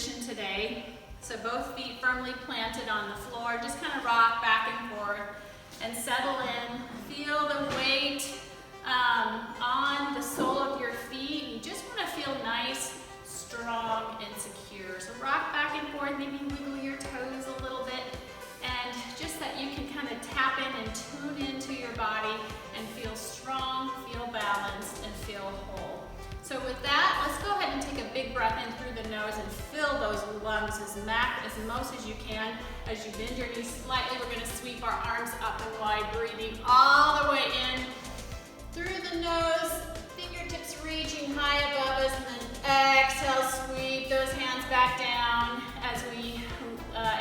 position today. So both feet firmly planted on the floor. Just kind of rock back and forth and settle in. Feel the weight on the sole of your feet. You just want to feel nice, strong, and secure. So rock back and forth, maybe wiggle your toes a little bit, and just that you can kind of tap in and tune into your body and feel strong, feel balanced, and feel whole. So with that, let's go ahead and take a big breath in through the nose and fill those lungs as most as you can. As you bend your knees slightly, we're going to sweep our arms up and wide, breathing all the way in through the nose, fingertips reaching high above us, and then exhale, sweep those hands back down as we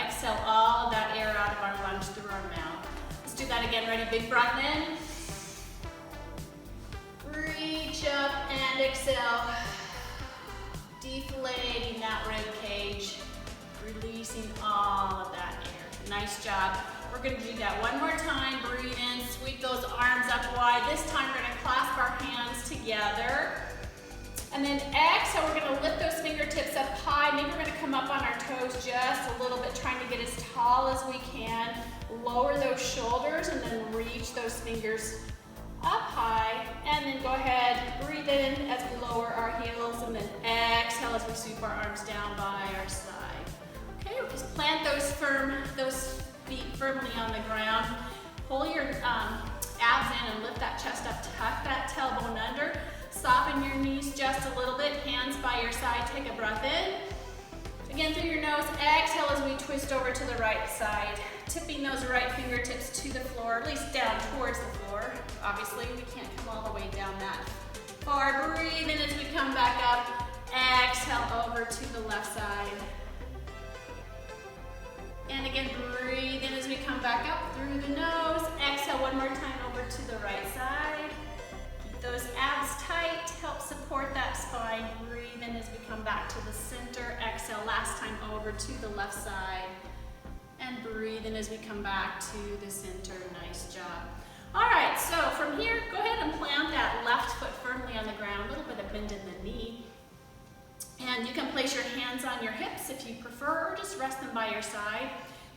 exhale all of that air out of our lungs through our mouth. Let's do that again. Ready? Big breath in. Reach up and exhale. Deflating that rib cage, releasing all of that air. Nice job. We're going to do that one more time. Breathe in, sweep those arms up wide. This time we're going to clasp our hands together. And then exhale, we're going to lift those fingertips up high. Maybe we're going to come up on our toes just a little bit, trying to get as tall as we can. Lower those shoulders and then reach those fingers up high. And then go ahead, breathe in as we lower our heels, and then exhale as we sweep our arms down by our side. Okay, we'll just plant those feet firmly on the ground. Pull your abs in and lift that chest up. Tuck that tailbone under. Soften your knees just a little bit. Hands by your side. Take a breath in. Again, through your nose. Exhale as we twist over to the right side. Tipping those right fingertips to the floor, at least down towards the floor. Obviously, we can't come all the way down that far. Breathe in as we come back up. Exhale over to the left side. And again, breathe in as we come back up through the nose. Exhale one more time over to the right side. Keep those abs tight. Help support that spine. Breathe in as we come back to the center. Exhale last time over to the left side. And breathe in as we come back to the center. Nice job. All right, so from here, go ahead and plant that left foot firmly on the ground. A little bit of bend in the knee. And you can place your hands on your hips if you prefer, or just rest them by your side.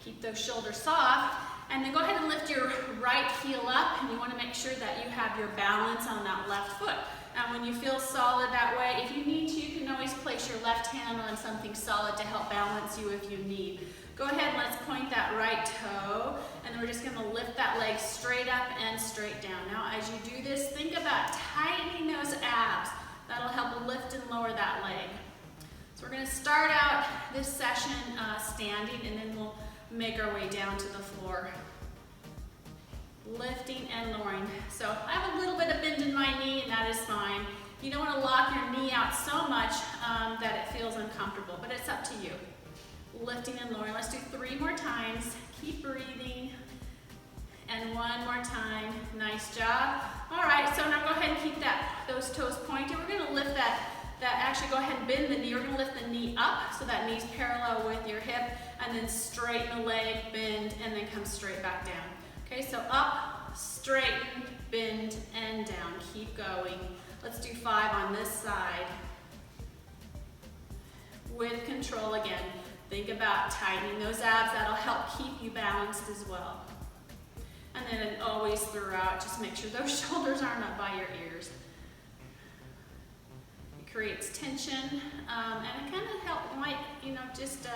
Keep those shoulders soft. And then go ahead and lift your right heel up, and you want to make sure that you have your balance on that left foot. And when you feel solid that way, if you need to, you can always place your left hand on something solid to help balance you if you need. Go ahead, let's point that right toe, and then we're just going to lift that leg straight up and straight down. Now, as you do this, think about tightening those abs. That'll help lift and lower that leg. So we're going to start out this session standing, and then we'll make our way down to the floor. Lifting and lowering. So I have a little bit of bend in my knee, and that is fine. You don't want to lock your knee out so much that it feels uncomfortable, but it's up to you. Lifting and lowering. Let's do 3 more times. Keep breathing. And one more time. Nice job. All right, so now go ahead and keep those toes pointed. We're going to lift actually go ahead and bend the knee. We're going to lift the knee up so that knee's parallel with your hip, and then straighten the leg, bend, and then come straight back down. Okay, so up, straighten, bend, and down. Keep going. Let's do 5 on this side. With control again. Think about tightening those abs. That'll help keep you balanced as well. And then always throughout, just make sure those shoulders aren't up by your ears. It creates tension, and it kind of might, just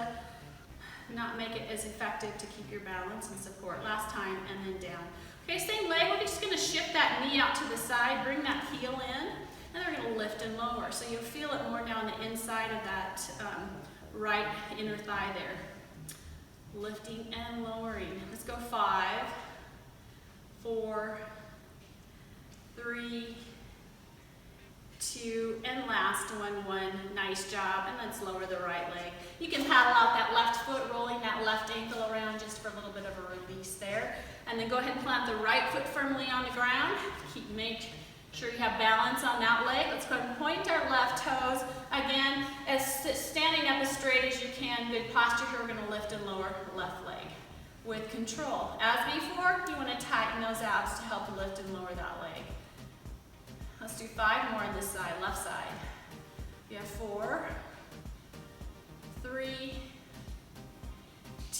not make it as effective to keep your balance and support. Last time, and then down. Okay, same leg. We're just going to shift that knee out to the side, bring that heel in, and then we're going to lift and lower. So you'll feel it more down the inside of that right inner thigh there. Lifting and lowering. Let's go 5, 4, 3, 2, and last one. Nice job. And let's lower the right leg. You can paddle out that left foot, rolling that left ankle around just for a little bit of a release there. And then go ahead and plant the right foot firmly on the ground. Make sure you have balance on that leg. Let's go ahead and point our left toes. Again, standing up as straight as you can. Good posture here. We're going to lift and lower the left leg with control. As before, you want to tighten those abs to help lift and lower that leg. Let's do 5 more on this side, left side. You have 4, 3,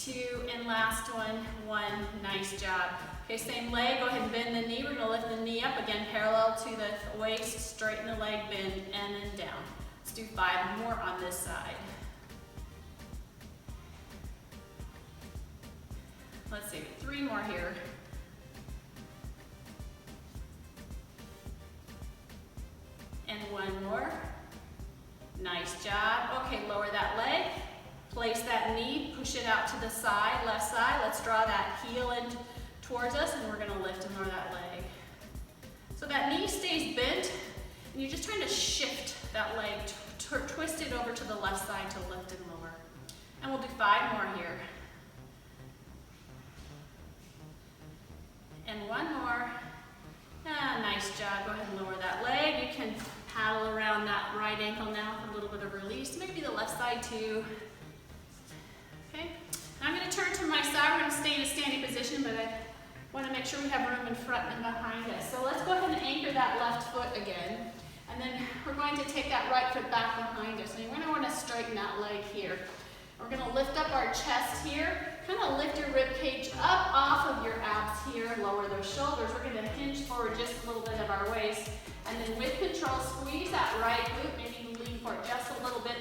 2, and last one, 1. Nice job. Okay, same leg, go ahead and bend the knee. We're gonna lift the knee up again, parallel to the waist, straighten the leg, bend, and then down. Let's do 5 more on this side. Let's see, 3 more here. And 1 more. Nice job. Okay, lower that leg. Place that knee, push it out to the side, left side. Let's draw that heel in towards us, and we're gonna lift and lower that leg. So that knee stays bent, and you're just trying to shift that leg, twist it over to the left side to lift and lower. And we'll do 5 more here. And 1 more. Nice job. Go ahead and lower that leg. You can paddle around that right ankle now for a little bit of release. Maybe the left side too. Okay. Now I'm going to turn to my side. We're going to stay in a standing position, but I want to make sure we have room in front and behind us. So let's go ahead and anchor that left foot again. And then we're going to take that right foot back behind us. And you're going to want to straighten that leg here. We're going to lift up our chest here. Kind of lift your rib cage up off of your abs here. Lower those shoulders. We're going to hinge forward just a little bit of our waist. And then with control, squeeze that right glute. Maybe you lean forward just a little bit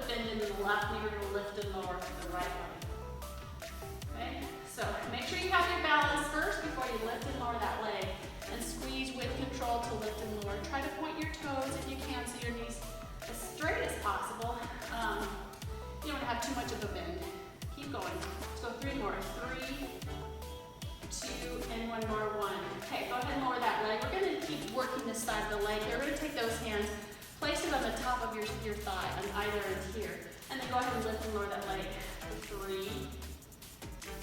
bend into the left knee. We're going to lift and lower the right leg. Okay? So make sure you have your balance first before you lift and lower that leg. And squeeze with control to lift and lower. Try to point your toes if you can so your knees as straight as possible. You don't have too much of a bend. Keep going. So 3 more. 3, 2, and 1 more. 1. Okay, go ahead and lower that leg. We're going to keep working this side of the leg. We're going to take those hands, place it on the top of your thigh, on either end here. And then go ahead and lift and lower that leg. 3,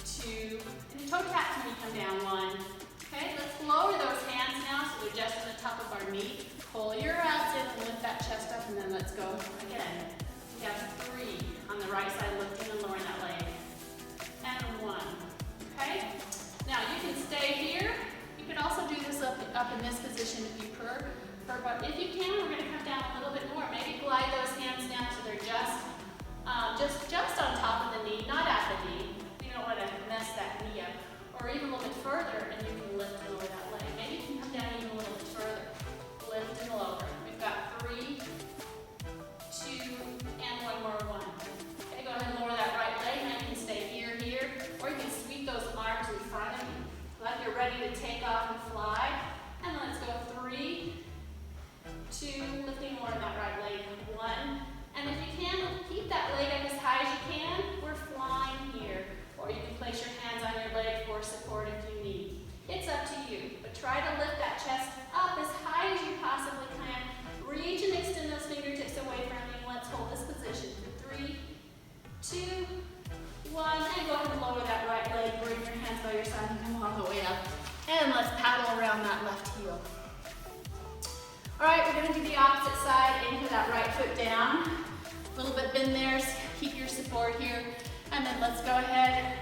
2, and toe taps when you come down. 1. Okay, let's lower those hands now so they're just on the top of our knee. Pull your abs in and lift that chest up, and then let's go again. We have 3 on the right side, lifting and lowering that leg. And 1. Okay? Now you can stay here. You can also do this up in this position if you prefer. But if you can, we're going to come down a little bit more. Maybe glide those hands down so they're just on top of the knee, not at the knee. We don't want to mess that knee up. Or even a little bit further, and you can lift and lower that leg. Maybe you can come down even a little bit further. Lift and lower. We've got 3, 2, and 1 more. 1. Okay, go ahead and lower that right leg. Now you can stay here, or you can sweep those arms in front of you. Like you're ready to take off and fly. And let's go 3, 2, lifting and lowering that right leg. 1. And if you can, keep that leg up as high as you can. We're flying here. Or you can place your hands on your leg for support if you need. It's up to you, but try to lift that chest up as high as you possibly can. Reach and extend those fingertips away from you. Let's hold this position. 3, 2, 1, and go ahead and lower that right leg. Bring your hands by your side and come all the way up. And let's paddle around that left heel. All right, we're going to do the opposite side. Anchor that right foot down. A little bit bend there. Keep your support here. And then let's go ahead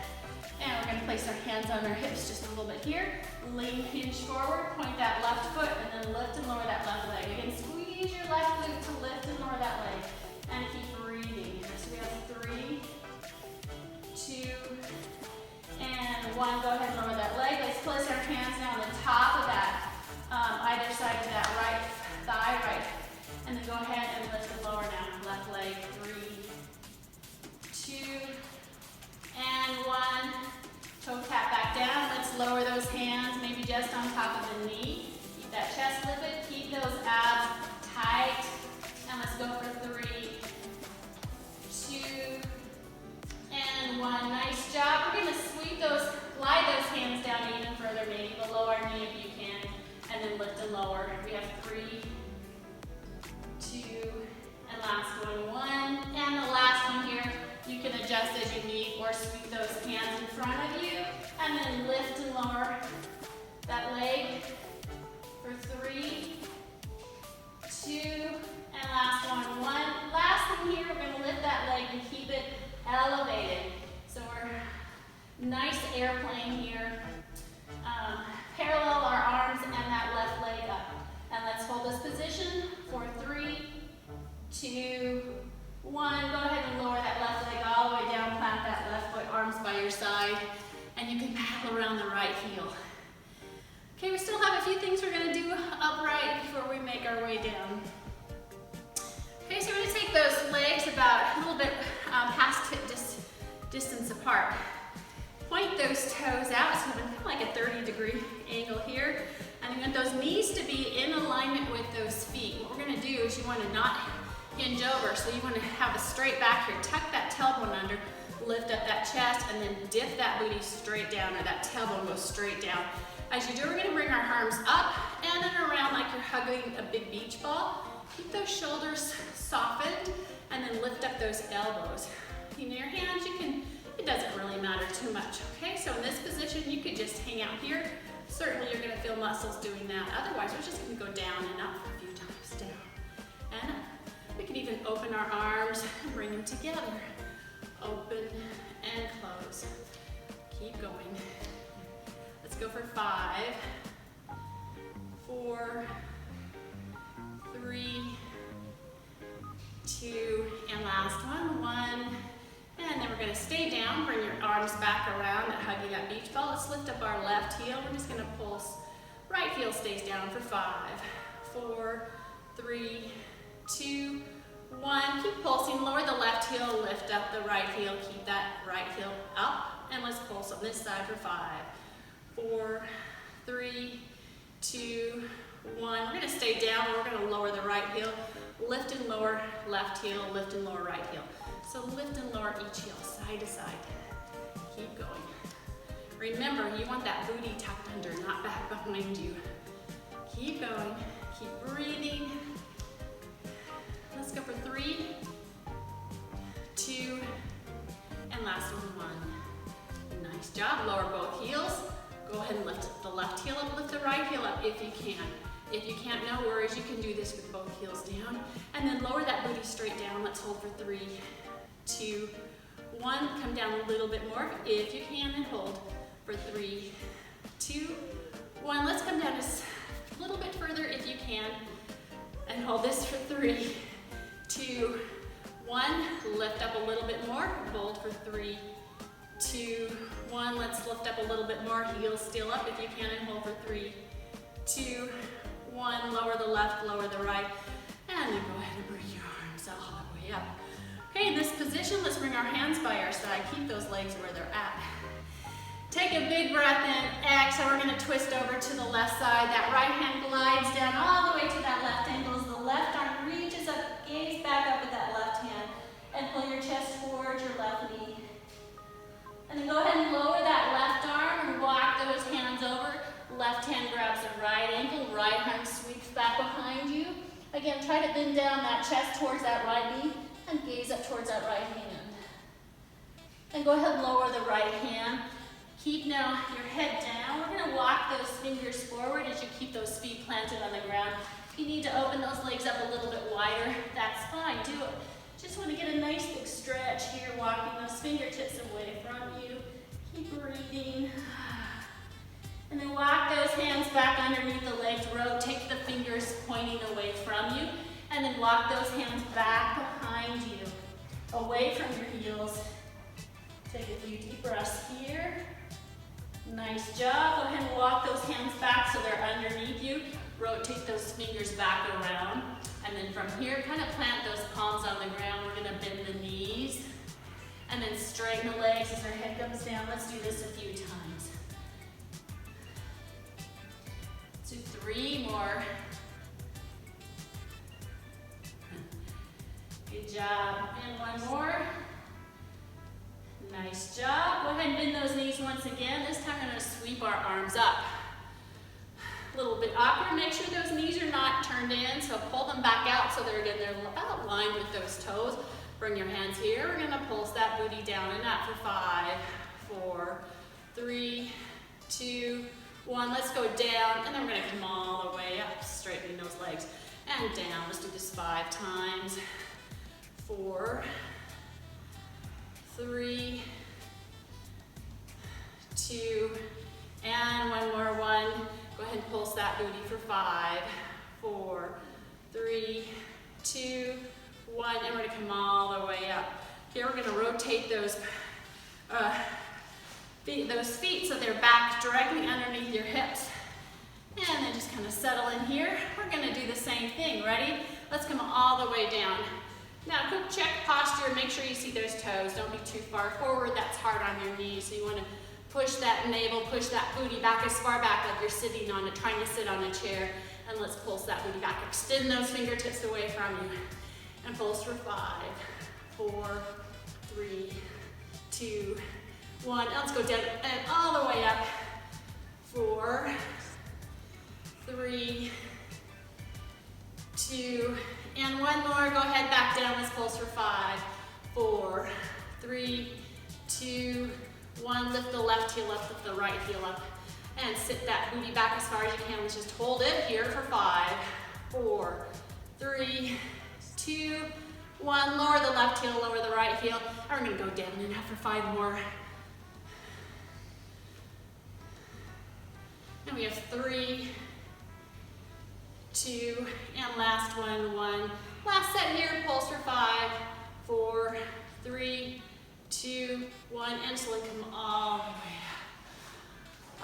and we're going to place our hands on our hips just a little bit here. Lean, hinge forward, point that left foot, and then lift and lower that left leg. Again, squeeze your left glute to lift and lower that leg. And keep breathing. So we have 3, 2, and 1. Go ahead and lower that leg. Let's place our hands now on the top of that, either side of that right thigh, right. And then go ahead and lift and lower now. Left leg. 3, 2, and 1. Toe tap back down. Let's lower those hands, maybe just on top of the knee. Keep that chest lifted. Keep those abs tight. And let's go for 3, 2, and 1. Nice job. We're going to glide those hands down even further, maybe below our knee if you can. And then lift and lower. We have 3, 2, and last one. 1. And the last one here. You can adjust as you need or sweep those hands in front of you and then lift and lower that leg for 3, 2, and last one. 1. Last one here, we're going to lift that leg and keep it elevated. So we're nice airplane here. Parallel our arms and that left leg up. And let's hold this position for 3, 2, 1. Go ahead and lower that left leg all the way down. Plant that left foot, arms by your your side, and you can paddle around the right heel. Okay, we still have a few things we're gonna do upright before we make our way down. Okay, so we're gonna take those legs about a little bit past hip distance apart. Point those toes out, so kind of like a 30-degree angle here. And you want those knees to be in alignment with those feet. What we're gonna do is you wanna not hinge over, so you wanna have a straight back here. Tuck that tailbone under, lift up that chest, and then dip that booty straight down, or that tailbone goes straight down. As you do, we're gonna bring our arms up and then around like you're hugging a big beach ball. Keep those shoulders softened, and then lift up those elbows. In your hands, it doesn't really matter too much, okay? So in this position, you could just hang out here. Certainly you're gonna feel muscles doing that. Otherwise, we're just gonna go down and up a few times, down and up. We can even open our arms and bring them together. Open and close. Keep going. Let's go for 5, 4, 3, 2, and last one, 1. And then we're gonna stay down, bring your arms back around and hugging that beach ball. Let's lift up our left heel. We're just gonna pulse. Right heel stays down for 5, 4, 3, 2, 1. Keep pulsing, lower the left heel, lift up the right heel. Keep that right heel up. And let's pulse on this side for 5, 4, 3, 2, 1. We're gonna stay down, we're gonna lower the right heel. Lift and lower left heel, lift and lower right heel. So lift and lower each heel, side to side. Keep going. Remember, you want that booty tucked under, not back behind you. Keep going, keep breathing. Let's go for 3, 2, and last one, 1. Nice job, lower both heels. Go ahead and lift the left heel up, lift the right heel up if you can. If you can't, no worries, you can do this with both heels down. And then lower that booty straight down. Let's hold for 3, 2, 1. Come down a little bit more if you can, and hold for 3, 2, 1. Let's come down just a little bit further if you can, and hold this for 3, 2, 1. Lift up a little bit more, hold for 3, 2, 1. Let's lift up a little bit more, heels still up if you can, and hold for 3, 2, 1. Lower the left, lower the right, and then go ahead and bring your arms all the way up. Okay, in this position, let's bring our hands by our side. Keep those legs where they're at. Take a big breath in, exhale. We're gonna twist over to the left side. That right hand glides down all the way to that left ankle as the left arm reaches up, gaze back up at that left hand, and pull your chest towards your left knee. And then go ahead and lower that left arm and walk those hands over. Left hand grabs the right ankle, right arm sweeps back behind you. Again, try to bend down that chest towards that right knee and gaze up towards that right hand. And go ahead and lower the right hand. Keep now your head down. We're gonna walk those fingers forward as you keep those feet planted on the ground. If you need to open those legs up a little bit wider, that's fine, do it. Just wanna get a nice big stretch here, walking those fingertips away from you. Keep breathing. And then walk those hands back underneath the legs, rotate the fingers pointing away from you, and then walk those hands back behind you, away from your heels. Take a few deep breaths here. Nice job. Go ahead and walk those hands back so they're underneath you. Rotate those fingers back around. And then from here, kind of plant those palms on the ground. We're gonna bend the knees. And then straighten the legs as our head comes down. Let's do this a few times. Let's do 3 more. Good job. And 1 more. Nice job. Go ahead and bend those knees once again. This time we're going to sweep our arms up. A little bit awkward. Make sure those knees are not turned in, so pull them back out so they're about lined with those toes. Bring your hands here. We're going to pulse that booty down and up for 5, 4, 3, 2, 1. Let's go down, and then we're going to come all the way up, straightening those legs, and down. Let's do this 5 times. 4, 3, 2, and 1 more. 1. Go ahead and pulse that booty for 5, 4, 3, 2, 1, and we're gonna come all the way up. Here we're gonna rotate those those feet so they're back directly underneath your hips. And then just kind of settle in here. We're gonna do the same thing, ready? Let's come all the way down. Now, quick check posture, make sure you see those toes. Don't be too far forward, that's hard on your knees. So you wanna push that navel, push that booty back as far back like you're sitting on it, trying to sit on a chair. And let's pulse that booty back. Extend those fingertips away from you. And pulse for 5, 4, 3, 2, 1. Let's go down and all the way up. 4, 3, 2, and one more. Go ahead, back down. Let's pulse for 5, 4, 3, 2, 1. Lift the left heel up, lift the right heel up. And sit that booty back as far as you can. Let's just hold it here for 5, 4, 3, 2, 1. Lower the left heel, lower the right heel. And we're gonna go down and out for 5 more. And we have 3, 2, and last one, 1. Last set here, pulse for 5, 4, 3, 2, 1, and slowly come all the way up.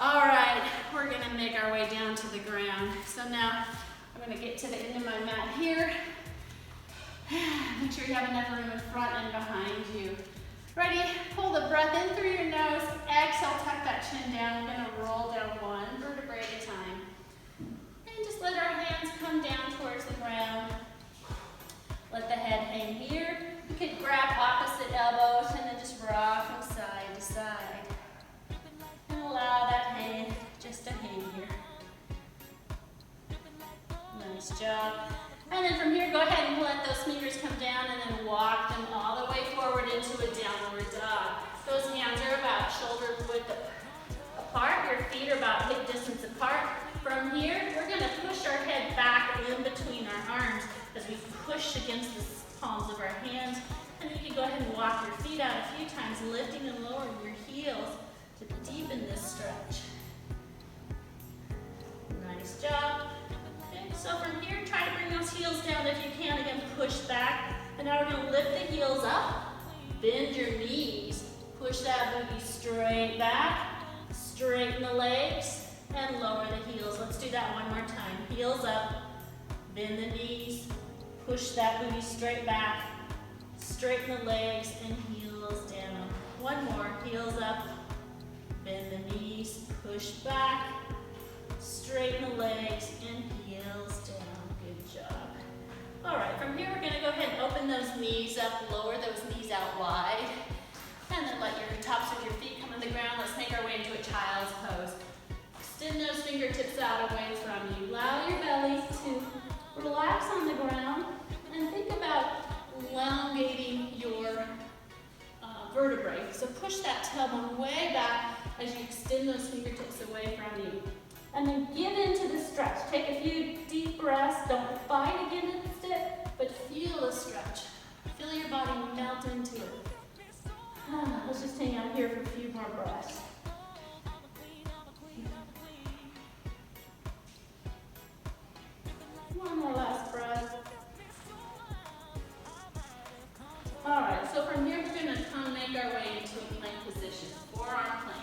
All right, we're gonna make our way down to the ground. So now I'm gonna get to the end of my mat here. Make sure you have enough room in front and behind you. Ready? Pull the breath in through your nose. Exhale, tuck that chin down. We're gonna roll down one vertebrae at a time. And just let our hands come down towards the ground. Let the head hang here. You could grab opposite elbows and then just rock from side to side. And allow that head just to hang here. Nice job. And then from here, go ahead and let those fingers come down and then walk them all the way forward into a downward dog. Those hands are about shoulder width apart. Your feet are about hip distance apart. From here, we're gonna push our head back in between our arms as we push against the palms of our hands. And you can go ahead and walk your feet out a few times, lifting and lowering your heels to deepen this stretch. Nice job. So from here, try to bring those heels down if you can. Again, push back. And now we're going to lift the heels up, bend your knees, push that booty straight back, straighten the legs, and lower the heels. Let's do that one more time. Heels up, bend the knees, push that booty straight back, straighten the legs, and heels down. One more. Heels up, bend the knees, push back, straighten the legs, and heels down. Good job. All right, from here we're going to go ahead and open those knees up, lower those knees out wide, and then let your tops of your feet come on the ground. Let's make our way into a child's pose. Extend those fingertips out away from you. Allow your belly to relax on the ground, and think about elongating your vertebrae. So push that tailbone way back as you extend those fingertips away from you. And then give into the stretch. Take a few deep breaths. Don't fight against it, but feel the stretch. Feel your body melt into it. Let's just hang out here for a few more breaths. One more last breath. All right, so from here we're going to come make our way into a plank position, forearm plank.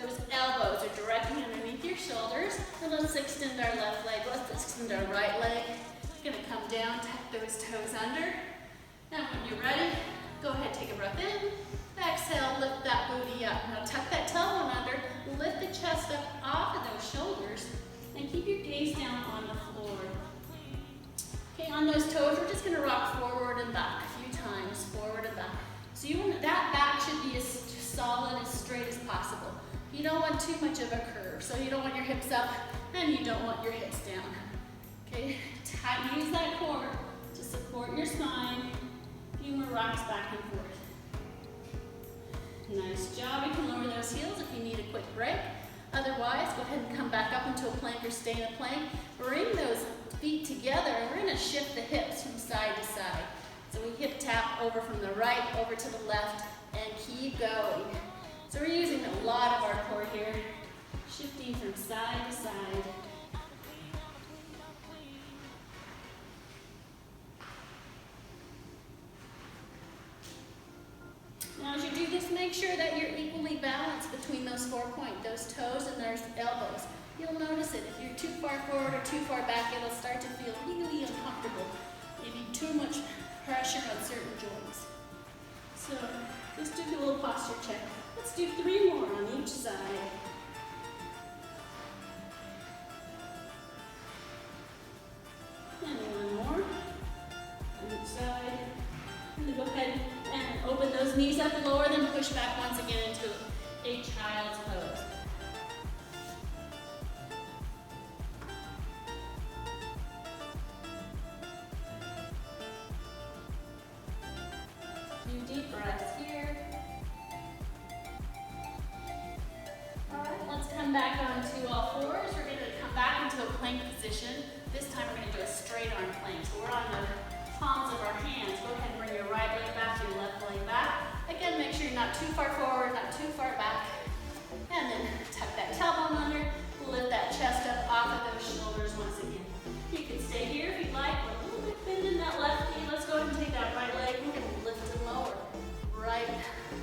Those elbows are directly underneath your shoulders. And let's extend our left leg. Let's extend our right leg. You're going to come down, tuck those toes under. Now when you're ready, go ahead, take a breath in. Exhale, lift that booty up. Now tuck that tailbone under, lift the chest up off of those shoulders, and keep your gaze down on the floor. Okay, on those toes, we're just going to rock forward and back a few times, forward and back. So that back should be as solid, as straight as possible. You don't want too much of a curve, so you don't want your hips up and you don't want your hips down. Okay, use that core to support your spine. A few more rocks back and forth. Nice job. You can lower those heels if you need a quick break. Otherwise, go ahead and come back up into a plank or stay in a plank. Bring those feet together and we're going to shift the hips from side to side. So we hip tap over from the right over to the left and keep going. So we're using a lot of our core here, shifting from side to side. Now as you do this, just make sure that you're equally balanced between those 4 points, those toes and those elbows. You'll notice it. If you're too far forward or too far back, it'll start to feel really uncomfortable. Maybe too much pressure on certain joints. So just do a little posture check. Let's do 3 more on each side. And 1 more on each side. And then go ahead and open those knees up, lower them, push back once again into a child's pose. Few deep breaths here. All right, let's come back onto all fours. We're going to come back into a plank position. This time we're going to do a straight arm plank. So we're on the palms of our hands. Go ahead and bring your right leg back, your left leg back. Again, make sure you're not too far forward, not too far back. And then tuck that tailbone under, lift that chest up off of those shoulders once again. You can stay here if you'd like, or a little bit bending that left knee. Let's go ahead and take that right leg. We're going to lift and lower. Right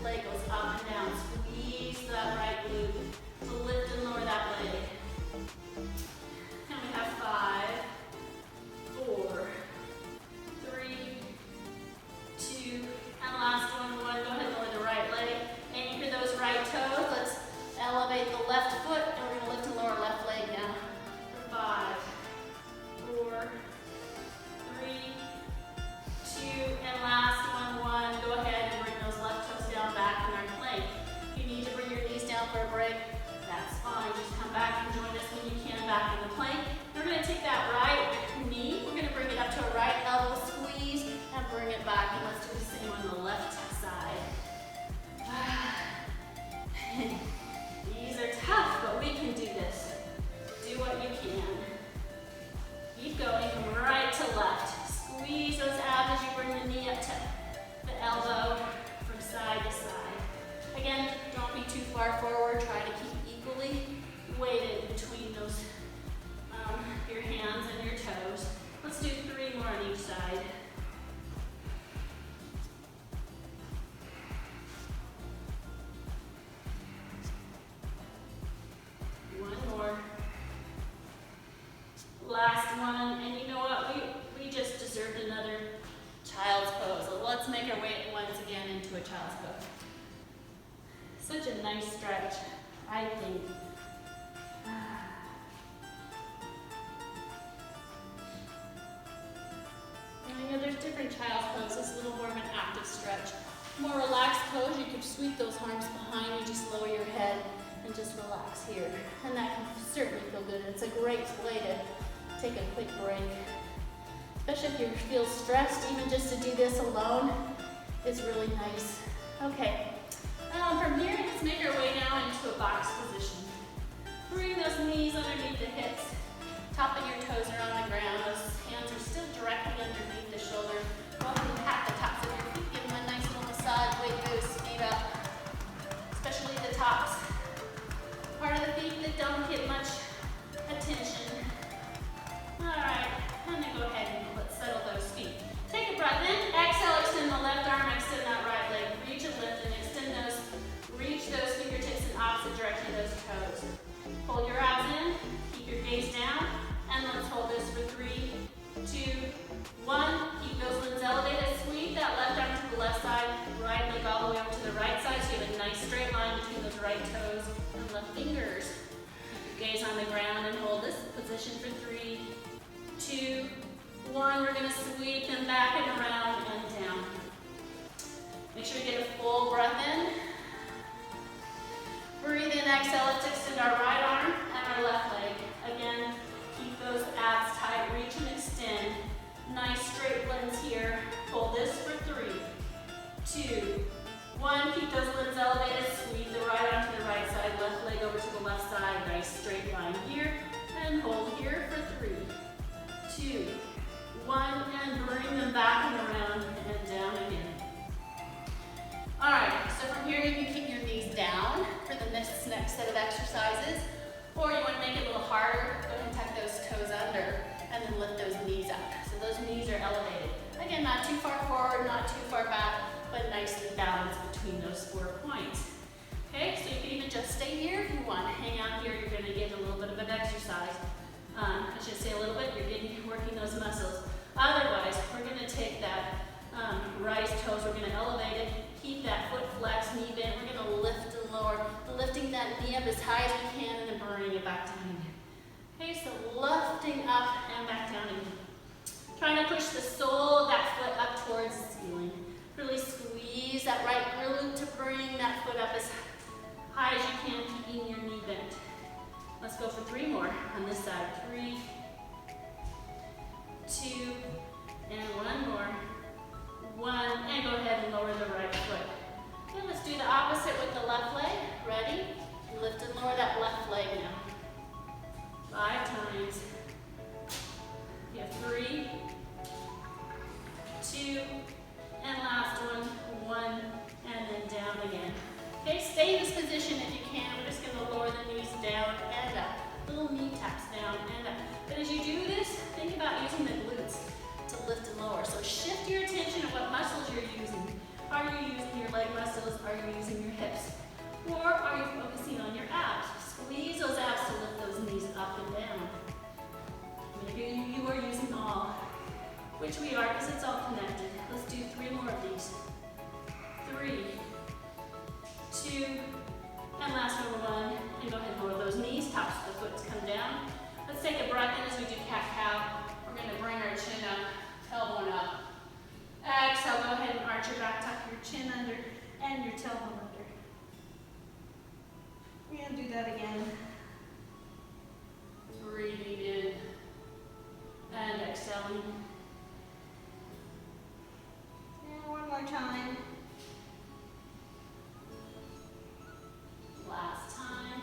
leg goes up and down. Squeeze that right glute to lift and lower that leg. And we have 5, 4, 3, 2, and last one. Go ahead and lower the right leg. Anchor those right toes. Let's elevate the left foot, and we're going to lift and lower left leg now. For 5, 4, 3, 2, and last one. Go ahead and bring those left toes down back in our plank. If you need to bring your knees down for a break, that's fine. Just come back and join us when you can back in the plank. We're going to take that right knee. We're going to bring it up to a right elbow squeeze and bring it back. And let's do the same on the left side. These are tough, but we can do this. Do what you can. Keep going from right to left. Squeeze those abs as you bring the knee up to the elbow from side to side. Again, don't be too far forward. Try to keep equally weighted between those your hands and your toes. Let's do 3 more on each side. One more. Last one, and you know what? We just deserved another child's pose. So let's make our way once again into a child's pose. Such a nice stretch, I think. You know, there's different child's poses, a little more of an active stretch. More relaxed pose, you could sweep those arms behind you, just lower your head and just relax here. And that can certainly feel good. It's a great way to take a quick break. Especially if you feel stressed, even just to do this alone is really nice. Okay, from here, let's make our way now into a box position. Bring those knees underneath the hips. Top of your toes are on the ground. Those hands are still directly underneath the shoulders. Go ahead and pat the tops of your feet. Give them a nice little massage. Weight boost, feet up. Especially the tops. Part of the feet that don't get much attention. Alright, and then go ahead and let's settle those feet. Take a breath in. Exhale, extend the left arm, extend that right leg. Reach and lift and extend those. Reach those fingertips in opposite direction of those toes. Pull your abs in. Keep your gaze down. And let's hold this for 3, 2, 1. Keep those limbs elevated. Sweep that left arm to the left side. Right leg all the way over to the right side. So you have a nice straight line between those right toes and left fingers. Keep your gaze on the ground and hold this position for 3, 2, 1. We're going to sweep them back and around and down. Make sure you get a full breath in. Breathe in, exhale. Let's extend our right arm and our left leg. Again, keep those abs tight. Reach and extend. Nice straight limbs here. Hold this for 3, 2, 1. Keep those limbs elevated. Sweep the right arm to the right side. Left leg over to the left side. Nice straight line here. And hold here for 3, 2, 1. And bring them back and around and down again. Alright, so from here you can keep your knees down for the next set of exercises. Or you want to make it a little harder, go ahead and tuck those toes under and then lift those knees up. So those knees are elevated. Again, not too far forward, not too far back, but but nicely balanced between those 4 points. Okay, so you can even just stay here if you want. Hang out here, you're gonna get a little bit of an exercise. I should say a little bit, you're working those muscles. Otherwise, we're gonna take that rise toes, we're gonna elevate it, keep that foot flex, knee bent, we're gonna lift and lower, lifting that knee up as high as we can and then bringing it back down again. Okay, so lifting up and back down again. Trying to push the sole of that foot up towards the ceiling. Really squeeze that right glute to bring that foot up as high as you can, keeping your knee bent. Let's go for 3 more on this side. 3, 2, and 1 more. 1, and go ahead and lower the right foot. Okay, let's do the opposite with the left leg. Ready? Lift and lower that left leg now. 5 times. You have 3, 2, and last one, 1, and then down again. Okay, stay in this position if you can. We're just gonna lower the knees down and up. Little knee taps down and up. But as you do this, think about using the glutes to lift and lower. So shift your attention to what muscles you're using. Are you using your leg muscles? Are you using your hips? Or are you focusing on your abs? Squeeze those abs to lift those knees up and down. Maybe you are using all, which we are because it's all connected. Let's do 3 more of these. 3, 2, and last one, and go ahead and lower those knees, tops of the foot come down. Let's take a breath in as we do cat-cow. We're going to bring our chin up, tailbone up. Exhale, go ahead and arch your back, tuck your chin under, and your tailbone under. We're going to do that again. Breathing in, and exhaling. And 1 more time. Last time.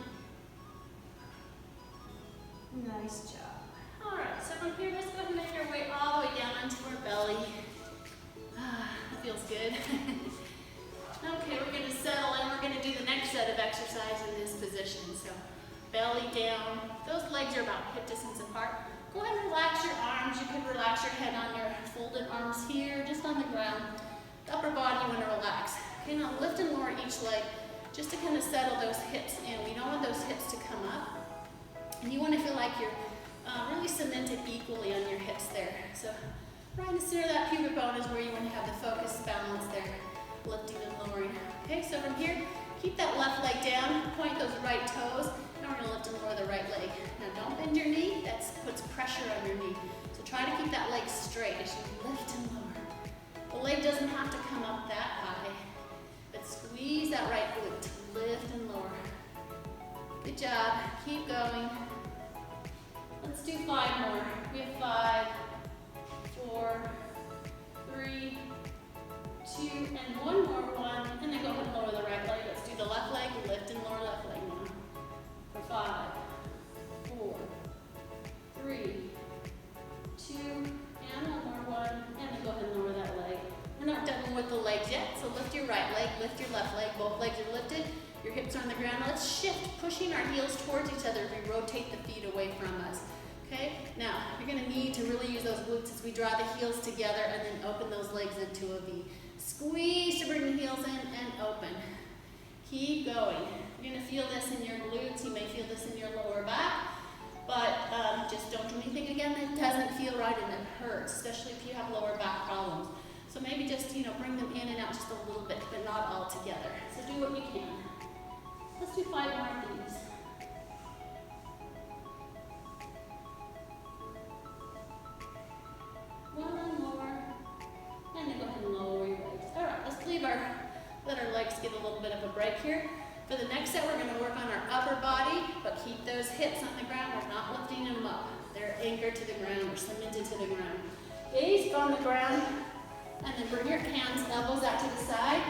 Nice job. All right, so from here, let's go ahead and make our way all the way down into our belly. That feels good. Okay, we're going to settle and we're going to do the next set of exercise in this position. So belly down. Those legs are about hip distance apart. Go ahead and relax your arms. You can relax your head on your folded arms here, just on the ground. The upper body you want to relax. Okay, now lift and lower each leg just to kind of settle those hips in. We don't want those hips to come up. And you want to feel like you're really cemented equally on your hips there. So right in the center of that pubic bone is where you want to have the focus balance there, lifting and lowering. Okay, so from here, keep that left leg down, point those right toes, and we're going to lift and lower the right leg. Now don't bend your knee, that puts pressure on your knee. So try to keep that leg straight as you lift and lower. The leg doesn't have to come up that high, but squeeze that right glute to lift and lower. Good job, keep going. Let's do 5 more. We have 5, 4, 3, 2, and 1 more, 1, and then go ahead and lower the right leg. Let's do the left leg, lift and lower left leg now. For 5, 4, 3, 2, and 1 more, 1, and then go ahead and lower that leg. We're not done with the legs yet, so lift your right leg, lift your left leg, both legs are lifted, your hips are on the ground. Now let's shift, pushing our heels towards each other as we rotate the feet away from us. Okay, now you're going to need to really use those glutes as we draw the heels together and then open those legs into a V. Squeeze to bring the heels in and open. Keep going. You're going to feel this in your glutes. You may feel this in your lower back, but just don't do anything again that doesn't feel right and it hurts, especially if you have lower back problems. So maybe just, bring them in and out just a little bit, but not all together. So do what you can. Let's do 5 more of these. One more, and then go ahead and lower your legs. All right, let's let our legs get a little bit of a break here. For the next set, we're going to work on our upper body, but keep those hips on the ground. We're not lifting them up. They're anchored to the ground or cemented to the ground. Gaze on the ground, and then bring your hands, elbows out to the side.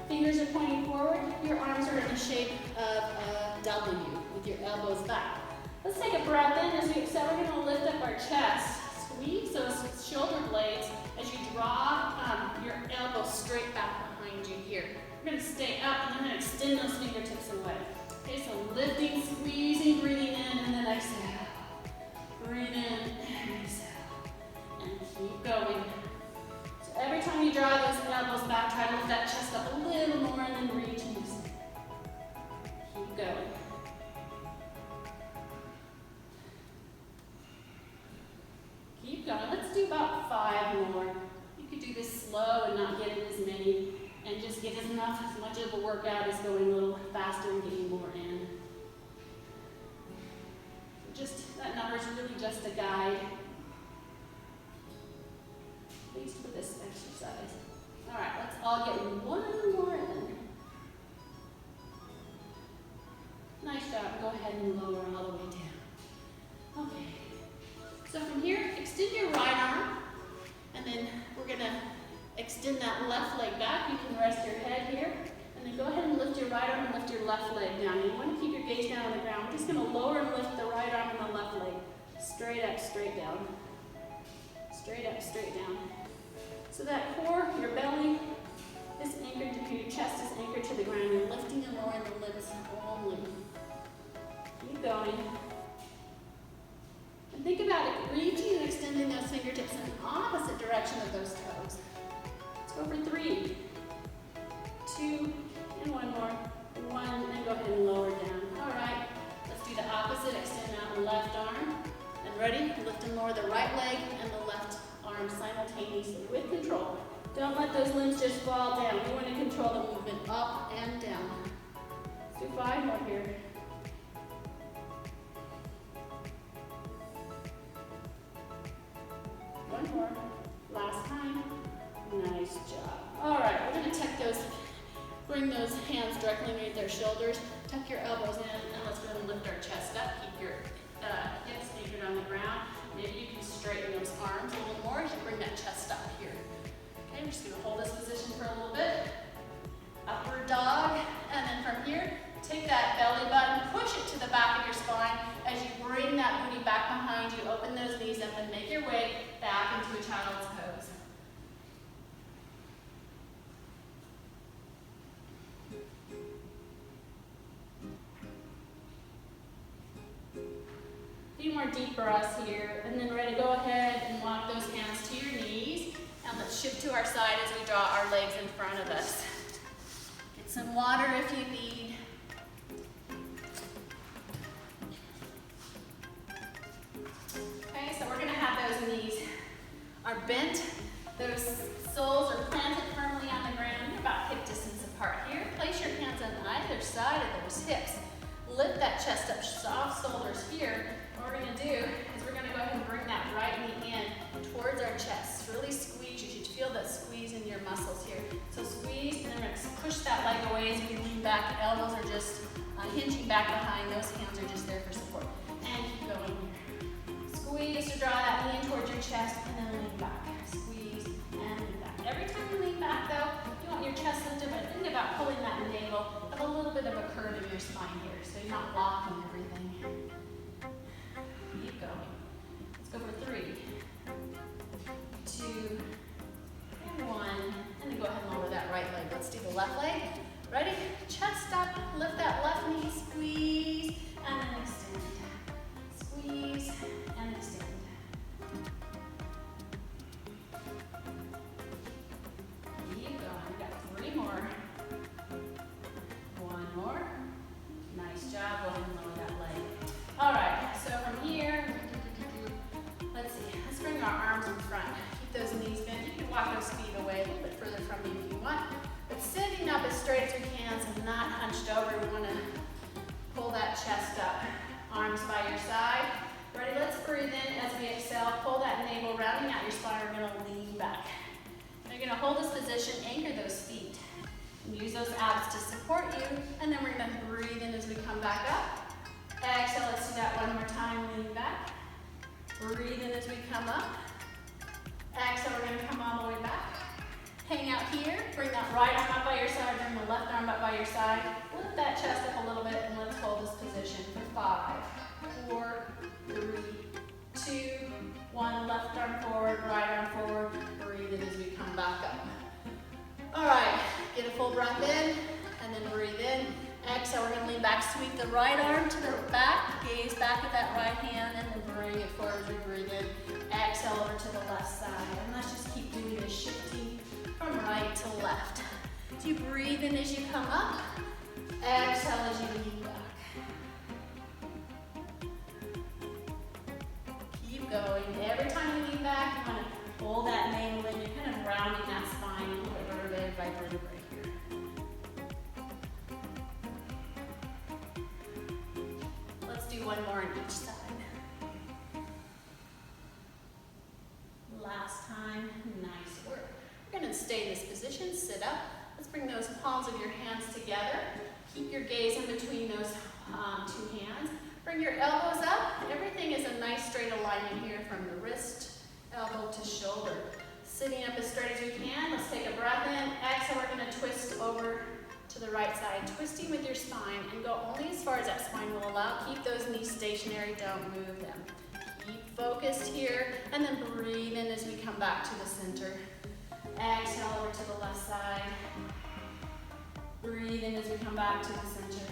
Fingers are pointing forward. Your arms are in the shape of a W with your elbows back. Let's take a breath in as we exhale. We're going to lift up our chest. Squeeze those shoulder blades as you draw your elbows straight back behind you here. We're going to stay up and then we're going to extend those fingertips away. Okay, so lifting, squeezing, breathing in, and then exhale. Breathe in and exhale. And keep going. So every time you draw those elbows back, back. Try to lift that chest up a little more and then reach and just keep going. Keep going. Let's do about 5 more. You could do this slow and not get in as many, and just get as much of a workout as going a little faster and getting more in. Just, that number is really just a guide, at least for this exercise. All right, let's all get one more in. Nice job. Go ahead and lower all the way down. Okay. So from here, extend your right arm, and then we're gonna extend that left leg back. You can rest your head here, and then go ahead and lift your right arm and lift your left leg down. You want to keep your gaze down on the ground. We're just gonna lower and lift the right arm and the left leg. Straight up, straight down. Straight up, straight down. So that core, your belly, is anchored to your chest is anchored to the ground. You're lifting and lowering the limbs only. Keep going. And think about it, reaching and extending those fingertips in the opposite direction of those toes. Let's go for 3, 2, and 1 more. 1, and go ahead and lower down. All right, let's do the opposite. Extend out the left arm. And ready? Lift and lower the right leg and the left arm simultaneously with control. Don't let those limbs just fall down. We want to control the movement up and down. Let's do 5 more here. One more. Last time. Nice job. All right, we're going to bring those hands directly underneath their shoulders. Tuck your elbows in, and let's go and lift our chest up. Keep your hips anchored on the ground. Maybe you can straighten those arms a little more as you bring that chest up here. Okay, we're just going to hold this position for a little bit. Upward dog, and then from here, take that belly button, push it to the back of your spine as you bring that booty back behind you. Open those knees up and make your way back into a child's pose. A few more deep breaths here, and then ready to go ahead and walk those hands to your knees, and let's shift to our side as we draw our legs in front of us. Get some water if you need. Okay, so we're going to have those knees are bent, those soles are planted firmly on the ground. You're about hip distance apart here. Place your hands on either side of those hips. Lift that chest up, soft shoulders here. What we're going to do is we're going to go ahead and bring that right knee in towards our chest. Really squeeze. You should feel that squeeze in your muscles here. So squeeze, and then we're going to push that leg away as we lean back. Elbows are just hinging back behind. Those hands are just there for support. And keep going here. Squeeze to draw that knee in towards your chest, and then lean back. Squeeze and lean back. Every time you lean back, though, you want your chest lifted, but think about pulling that navel. Have a little bit of a curve in your spine here, so you're not blocking everything. Keep going. Let's go for 3, 2, and 1. And then go ahead and lower that right leg. Let's do the left leg. Ready? Chest up. Lift that left knee. Squeeze. And then extend. Squeeze and extend. Keep going. We've got 3 more. 1 more. Nice job. Go ahead and lower that leg. All right, so from here, let's see. Let's bring our arms in front. Keep those knees bent. You can walk those feet away a little bit further from you if you want. But sitting up as straight as we can, so not hunched over. We want to pull that chest up. Arms by your side. Ready? Let's breathe in as we exhale. Pull that navel, rounding out your spine. We're going to lean back. You're going to hold this position, anchor those feet. Use those abs to support you, and then we're going to breathe in as we come back up. Exhale, let's do that one more time, lean back. Breathe in as we come up. Exhale, we're going to come all the way back. Hang out here, bring that right arm up by your side, bring the left arm up by your side. Lift that chest up a little bit, and let's hold this position for 5, 4, 3, 2, 1. Left arm forward, right arm forward. Breathe in as we come back up. All right, get a full breath in, and then breathe in. Exhale, we're going to lean back, sweep the right arm to the back, gaze back at that right hand, and then bring it forward as we breathe in. Exhale over to the left side. And let's just keep doing this, shifting from right to left. So you breathe in as you come up, exhale as you lean back. Keep going. Every time you lean back, you want to pull that navel in. You're kind of rounding that spine a little bit vertebrae by vertebrae here. Let's do one more on each side. Last time, nice work. We're going to stay in this position, sit up. Let's bring those palms of your hands together. Keep your gaze in between those two hands. Bring your elbows up. Everything is a nice straight alignment here from the wrist, elbow to shoulder. Sitting up as straight as you can. Let's take a breath in. Exhale, we're going to twist over to the right side. Twisting with your spine and go only as far as that spine will allow. Keep those knees stationary, don't move them. Keep focused here, and then breathe in as we come back to the center. Exhale over to the left side. Breathe in as we come back to the center.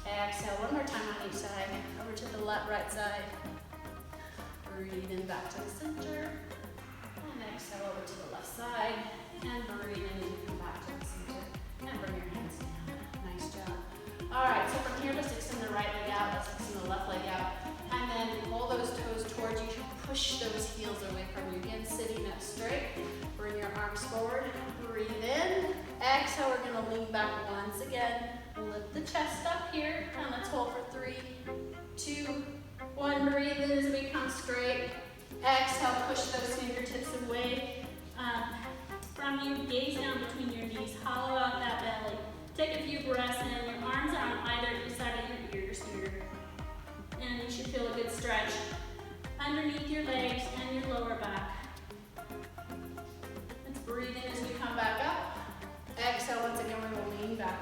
Exhale, one more time on each side. Over to the right side. Breathe in back to the center. And exhale over to the left side. And breathe in as you come back to the center. And bring your hands down. Nice job. All right, so from here, let's extend the right leg out. Let's extend the left leg out. And then pull those toes towards you. Push those heels away from you. Again, sitting up straight. Bring your arms forward. Breathe in. Exhale, we're going to lean back once again. Lift the chest up here. And let's hold for 3, 2, 1. Breathe in as we come straight. Exhale, push those fingertips away from you. Gaze down between your knees. Hollow out that belly. Take a few breaths in. Your arms are on either side of your ears here. And you should feel a good stretch underneath your legs and your lower back. Let's breathe in as we come back up. Exhale, once again, we're going to lean back.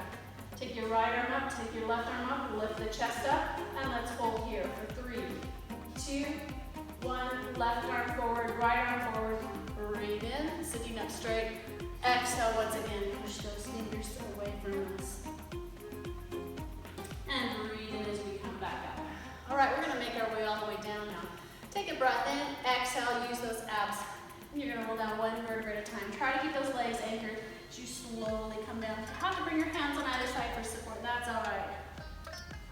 Take your right arm up, take your left arm up, lift the chest up, and let's hold here for 3, 2, 1. Left arm forward, right arm forward. Breathe in, sitting up straight. Exhale, once again, push those fingers away from us. And breathe in as we come back up. All right, we're going to make our way all the way down now. Take a breath in, exhale, use those abs. And you're going to roll down one vertebrae at a time. Try to keep those legs anchored as you slowly come down. You have to bring your hands on either side for support. That's all right.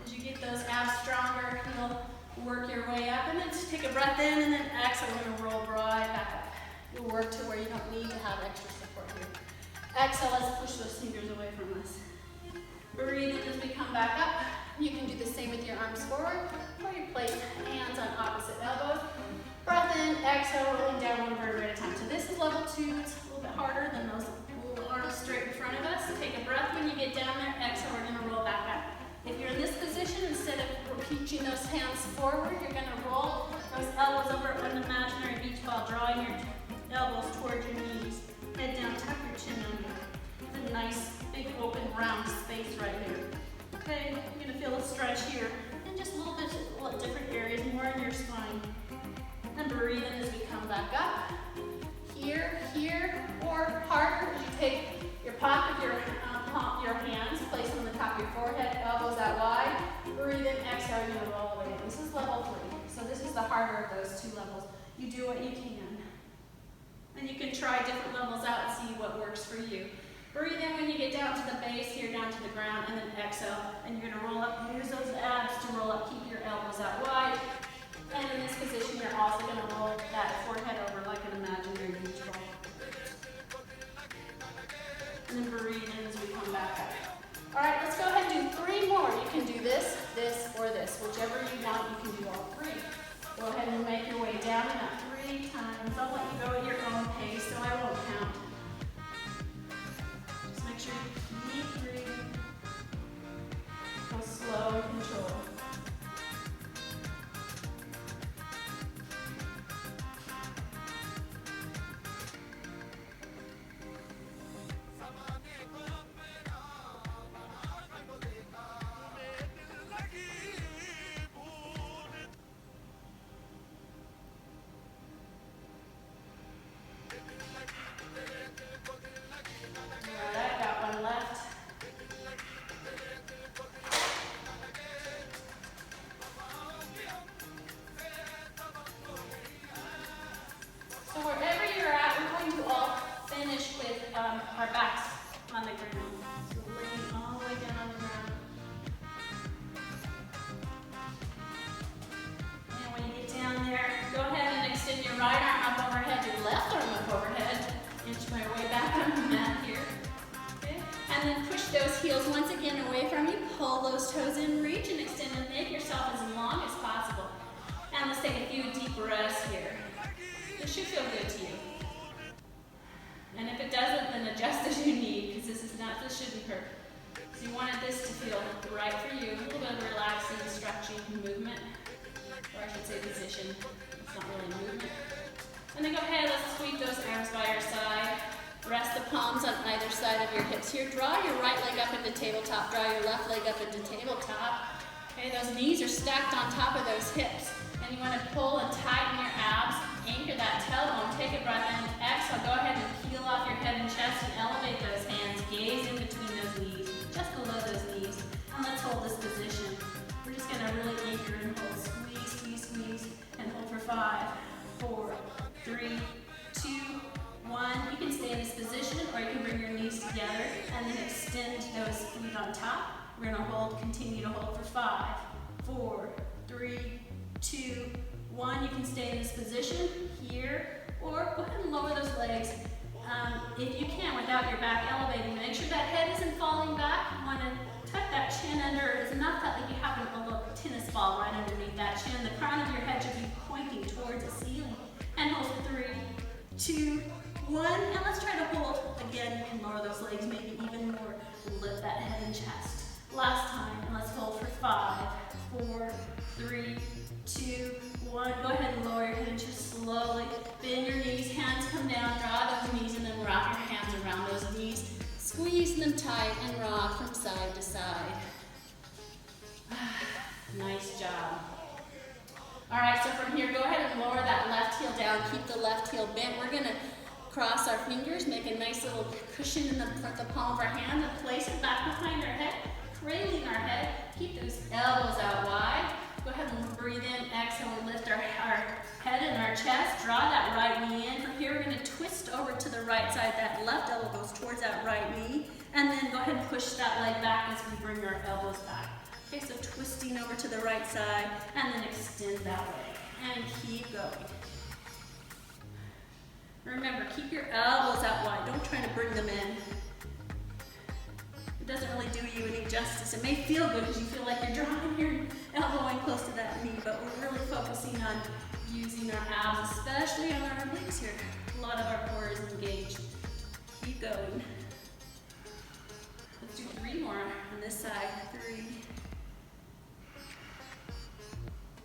As you get those abs stronger, you'll work your way up. And then just take a breath in, and then exhale, we're going to roll right back up. You'll work to where you don't need to have extra support here. Exhale, let's push those fingers away from us. Breathe in as we come back up. You can do the same with your arms forward, or you place hands on opposite elbows. Breath in, exhale, rolling down one vertebrae at a time. So this is level 2. It's a little bit harder than those little arms straight in front of us. So take a breath when you get down there. Exhale, we're going to roll back up. If you're in this position, instead of reaching those hands forward, you're going to roll those elbows over an imaginary beach ball, drawing your elbows towards your knees. Head down, tuck your chin under. It's a nice, big, open, round space right here. Okay, you're going to feel a stretch here. And just a little bit different areas, more in your spine. And breathe in as we come back up. Here, or harder as you take your palm of your hands, place them on the top of your forehead, elbows out wide. Breathe in, exhale, you're going to roll away. This is level 3. So this is the harder of those 2 levels. You do what you can. And you can try different levels out and see what works for you. Breathe in when you get down to the base here, down to the ground, and then exhale. And you're going to roll up. Use those abs to roll up. Keep your elbows out wide. And in this position, you're also going to roll that forehead over like an imaginary beach ball. And then breathe in as we come back up. All right, let's go ahead and do 3 more. You can do this, this, or this. Whichever you want, you can do all 3. Go ahead and make your way down and up 3 times. I'll let you go at your own pace, so I won't count. Just make sure you keep breathing. Go slow and controlled. heels once again away from you. Pull those toes in, reach and extend and make yourself as long as possible. And let's take a few deep breaths here. This should feel good to you. And if it doesn't, then adjust as you need, because this shouldn't hurt. So you wanted this to feel right for you. A little bit of relaxing, stretching movement, or I should say position. It's not really movement. And then go ahead, let's sweep those arms by your side. Rest the palms on either side of your hips here. Draw your right leg up into tabletop. Draw your left leg up into tabletop. Okay, those knees are stacked on top of those hips. And you want to pull and tighten your abs. Anchor that tailbone. Take a breath in. Exhale. Go ahead and peel off your head and chest and elevate those hands. Gaze in between those knees, just below those knees. And let's hold this position. We're just going to really anchor and hold. Squeeze, squeeze, squeeze. And hold for 5, 4, 3, 2, 1. You can stay in this position, or you can bring your knees together and then extend those feet on top. We're going to hold, continue to hold for 5, 4, 3, 2, 1. You can stay in this position here, or go ahead and lower those legs if you can without your back elevating. Make sure that head isn't falling back. You want to tuck that chin under. It's not that like you have a little tennis ball right underneath that chin. The crown of your head should be pointing towards the ceiling. And hold for 3, 2, 1. And let's try to hold. Again, you can lower those legs maybe even more. Lift that head and chest. Last time. And let's hold for 5, 4, 3, 2, 1. Go ahead and lower your head and chest slowly. Bend your knees, hands come down, draw those knees, and then wrap your hands around those knees. Squeeze them tight and rock from side to side. Nice job. All right, so from here, go ahead and lower that left heel down. Keep the left heel bent. We're going to cross our fingers, make a nice little cushion in the palm of our hand, and place it back behind our head, cradling our head. Keep those elbows out wide. Go ahead and breathe in, exhale, and lift our head and our chest. Draw that right knee in. From here, we're going to twist over to the right side. That left elbow goes towards that right knee. And then go ahead and push that leg back as we bring our elbows back. Okay, so twisting over to the right side, and then extend that leg. And keep going. Remember, keep your elbows out wide. Don't try to bring them in. It doesn't really do you any justice. It may feel good because you feel like you're drawing your elbow in close to that knee, but we're really focusing on using our abs, especially on our obliques here. A lot of our core is engaged. Keep going. Let's do 3 more on this side. 3,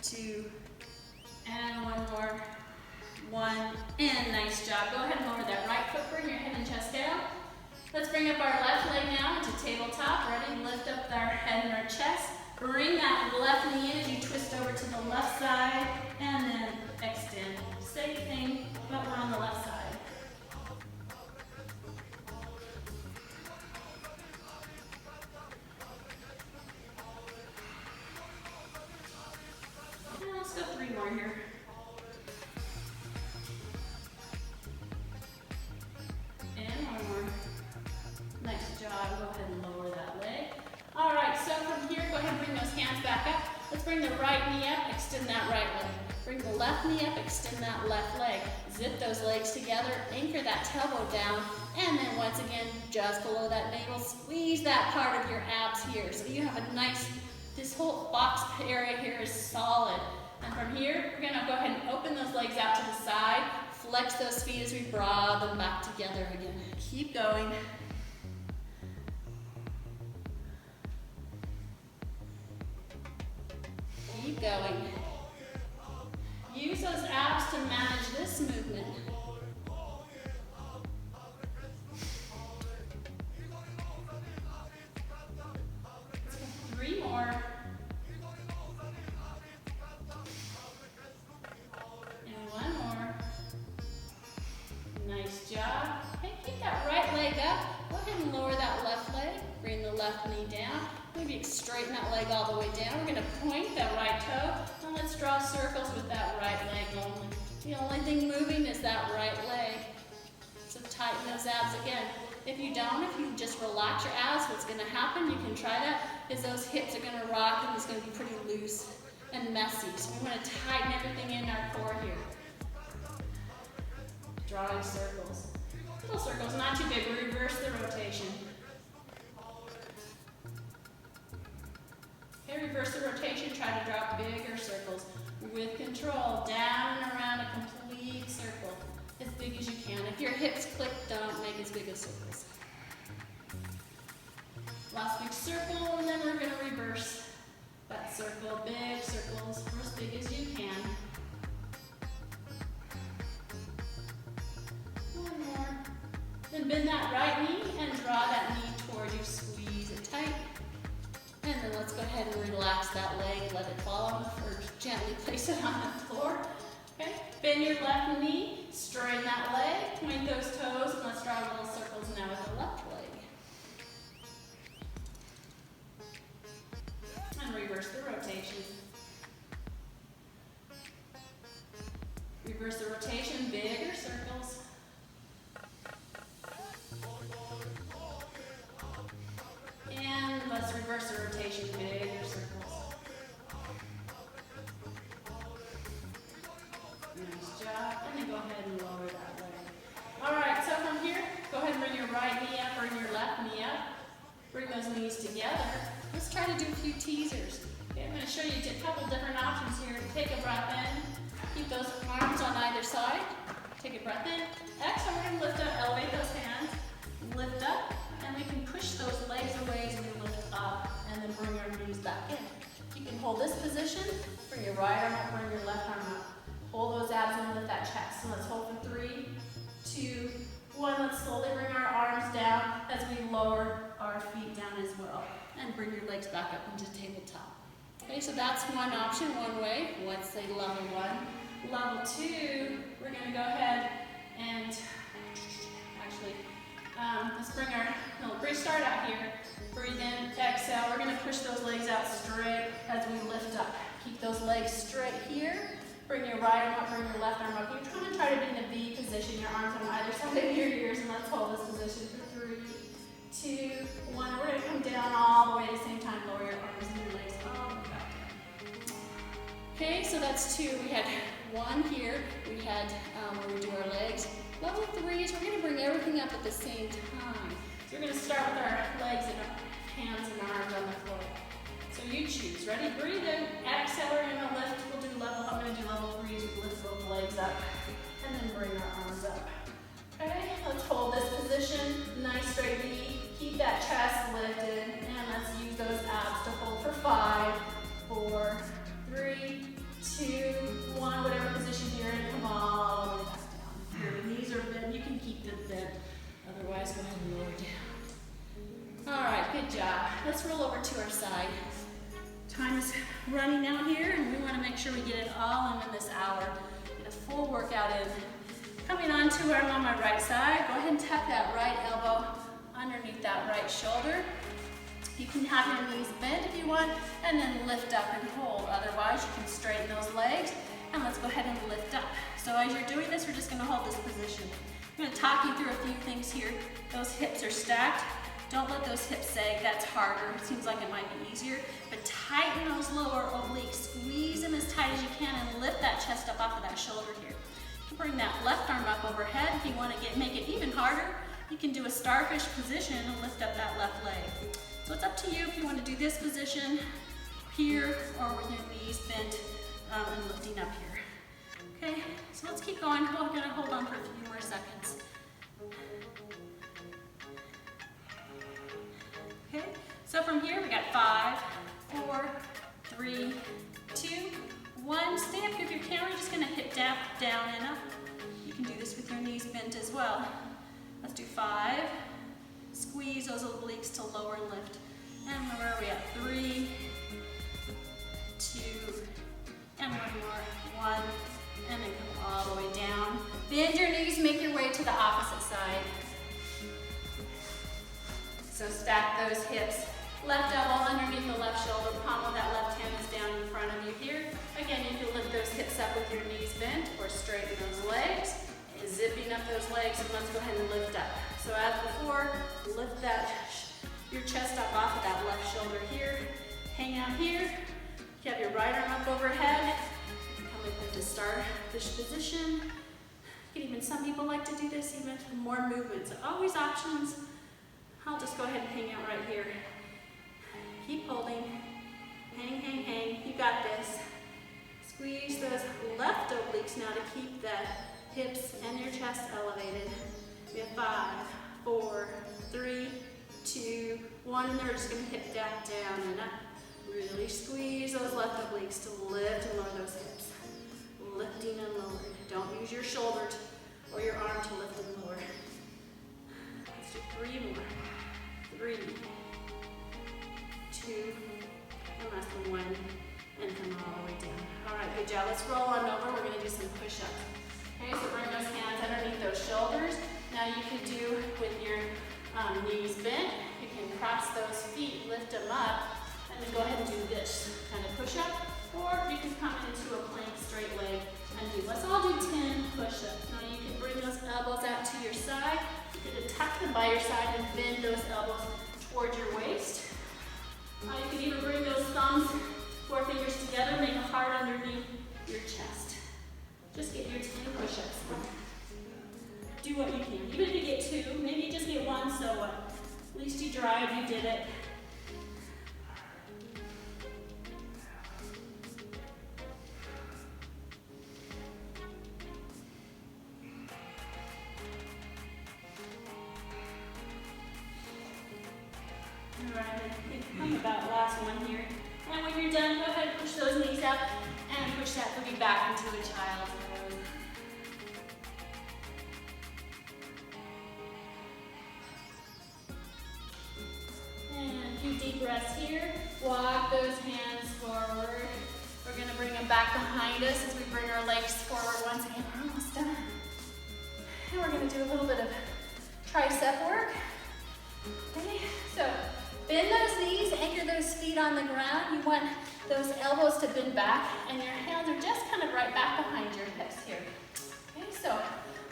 2, and 1 more. 1, and nice job. Go ahead and lower that right foot. Bring your head and chest down. Let's bring up our left leg now into tabletop. Ready? Lift up our head and our chest. Bring that left knee in as you twist over to the left side, and then extend. Same thing, but we're on the left side. And let's go 3 more here. Go ahead and lower that leg. All right, so from here, go ahead and bring those hands back up. Let's bring the right knee up, extend that right leg. Bring the left knee up, extend that left leg. Zip those legs together, anchor that tailbone down, and then once again, just below that navel, squeeze that part of your abs here. So you have a nice, this whole box area here is solid. And from here, we're gonna go ahead and open those legs out to the side, flex those feet as we draw them back together again. Keep going. Keep going. Use those abs to manage this movement. 3 more. And 1 more. Nice job. Hey, keep that right leg up. Go ahead and lower that left leg. Bring the left knee down. Maybe straighten that leg all the way down. We're going to point that right toe, and let's draw circles with that right leg only. The only thing moving is that right leg. So tighten those abs again. If you just relax your abs, what's going to happen, you can try that, is those hips are going to rock and it's going to be pretty loose and messy. So we want to tighten everything in our core here. Drawing circles. Little circles, not too big. Reverse the rotation. reverse the rotation, try to drop bigger circles with control, down and around a complete circle, as big as you can. If your hips click, don't make as big as circles. Last big circle, and then we're going to reverse that circle, big circles, or as big as you can. One more. Then bend that right knee and draw that knee toward you, squeeze it tight. And then let's go ahead and relax that leg, let it fall on the floor, gently place it on the floor. Okay, bend your left knee, straighten that leg, point those toes, and let's draw little circles now with the left leg. And reverse the rotation. Reverse the rotation, bigger circles. And let's reverse the rotation, bigger circles. Nice job. And then go ahead and lower that leg. All right, so from here, go ahead and bring your right knee up, bring your left knee up. Bring those knees together. Let's try to do a few teasers. Okay, I'm going to show you a couple different options here. Take a breath in. Keep those arms on either side. Take a breath in. Exhale, we're going to lift up, elevate those hands. Lift up, and we can push those legs away as we lift up, and then bring our knees back in. You can hold this position, bring your right arm up, bring your left arm up. Hold those abs and lift that chest. So let's hold for 3, 2, 1. Let's slowly bring our arms down as we lower our feet down as well. And bring your legs back up into tabletop. Okay, so that's one option, one way. Let's say level 1. Level 2, we're going to go ahead and actually, let's bring our, start out here. Breathe in, exhale. We're going to push those legs out straight as we lift up. Keep those legs straight here. Bring your right arm up, bring your left arm up. You're trying to try to be in a V position. Your arms on either side of your ears, and let's hold this position for 3, 2, 1. We're going to come down all the way at the same time. Lower your arms and your legs all the way back down. Okay, so that's 2. We had 1 here. We had where we do our legs. Level 3 is we're going to bring everything up at the same time. So we're going to start with our legs and our hands and arms on the floor. So you choose. Ready? Breathe in. Exhale. We're going to lift. We'll do level. I'm going to do level 3 as we lift both legs up. And then bring our arms up. Okay, let's hold this position. Nice straight V. Keep that chest lifted. And let's use those abs to hold for 5, 4, 3, 2, 1. Whatever position you're in, come all the way back down. Your knees are bent. You can keep them bent. Otherwise, go ahead and lower down. All right, good job. Let's roll over to our side. Time is running out here, and we want to make sure we get it all in this hour. Get a full workout in. Coming on to where I'm on my right side, go ahead and tap that right elbow underneath that right shoulder. You can have your knees bent if you want, and then lift up and hold. Otherwise, you can straighten those legs, and let's go ahead and lift up. So as you're doing this, we're just going to hold this position. I'm going to talk you through a few things here. Those hips are stacked. Don't let those hips sag. That's harder. It seems like it might be easier. But tighten those lower obliques. Squeeze them as tight as you can and lift that chest up off of that shoulder here. You can bring that left arm up overhead. If you want to make it even harder, you can do a starfish position and lift up that left leg. So it's up to you if you want to do this position here or with your knees bent and lifting up here. Okay, so let's keep going. We're going to hold on for a few more seconds. Okay, so from here we got 5, 4, 3, 2, 1. Stay up here. If you can, we're just going to hip down and up. You can do this with your knees bent as well. Let's do 5. Squeeze those obliques to lower and lift. And where are we at? 3, 2, and 1 more. 1, and then come all the way down. Bend your knees, make your way to the opposite side. So stack those hips. Left elbow underneath the left shoulder, palm of that left hand is down in front of you here. Again, you can lift those hips up with your knees bent or straighten those legs. Zipping up those legs, and let's go ahead and lift up. So as before, lift that your chest up off of that left shoulder here. Hang out here. You have your right arm up overhead. Come up into starfish position. Some people like to do this even more movements. Always options. I'll just go ahead and hang out right here. Keep holding. Hang, hang, hang. You got this. Squeeze those left obliques now to keep the hips and your chest elevated. We have 5, 4, 3, 2, 1, and then we're just going to hip that down and up. Really squeeze those left obliques to lift and lower those hips. Lifting and lowering. Don't use your shoulder or your arm to lift and lower. Let's do 3 more. 3, 2, and last one, and come all the way down. All right, good job. Let's roll on over. We're going to do some push-ups. Okay, so bring those hands underneath those shoulders. Now you can do with your knees bent. You can cross those feet, lift them up, and then go ahead and do this kind of push-up. Or you can come into a plank straight leg and do. Let's all do 10 push-ups. Now you can bring those elbows out to your side. You can tuck them by your side and bend those elbows towards your waist. You can even bring those thumbs, 4 fingers together, make a heart underneath your chest. Just get your 10 push-ups. Do what you can. Even if you get 2, maybe you just get 1, so what? At least you tried, you did it. Alright, come about last one here. And when you're done, go ahead and push those knees up and push that booty back into a child's pose. And a few deep breaths here. Walk those hands forward. We're going to bring them back behind us as we bring our legs forward once again. We're almost done. And we're going to do a little bit of tricep work. Okay, so bend those knees, anchor those feet on the ground. You want those elbows to bend back, and your hands are just kind of right back behind your hips here. Okay, so